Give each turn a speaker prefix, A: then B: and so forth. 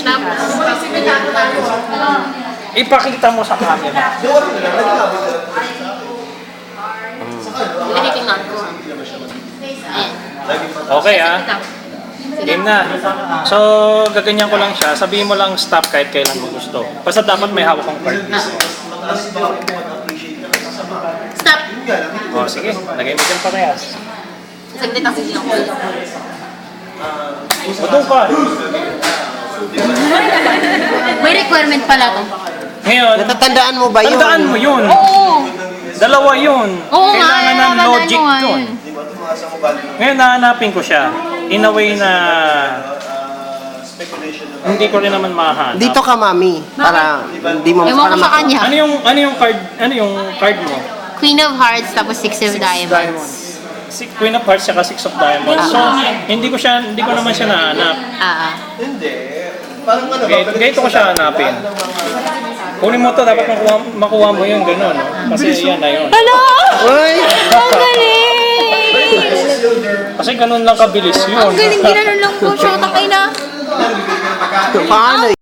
A: Tapos,
B: Ipakita mo sa camera.
A: tinitingnan ko. Ayan.
B: Okay game na. So, gaganyan ko lang siya. Sabihin mo lang stop kahit kailan mo gusto. Basta dapat may hawak kang card.
A: Stop!
B: O, sige. Lagay mo dyan parehas.
A: Saglit ang sige ko.
B: Budong ka.
A: May requirement pala to.
B: Ngayon,
C: Natatandaan mo ba yun?
B: tandaan mo yun.
A: Oo!
B: Dalawa yun.
A: Oo nga,
B: Kailangan ng
A: natandaan
B: logic
A: ko nga
B: doon.
A: yun.
B: Ngayon, nahanapin ko siya. In a way na hindi ko rin naman mahanap.
C: Dito ka, mami. Para hindi mo
A: Ewan ko sa kanya.
B: Ano yung card mo?
A: Queen of Hearts tapos Six of Diamonds.
B: Queen of Hearts saka Six of Diamonds. So, hindi ko naman siya nahanap. Ganito ko siya hanapin. Kunin mo to, dapat makuha mo yung gano'n. No? Kasi yan na yun.
A: Hello!
C: Uy!
A: Ang galing!
B: Kasi ganun lang kabilis yun.
A: Ang galing, ginanon lang po siya. Takay na.
C: Paano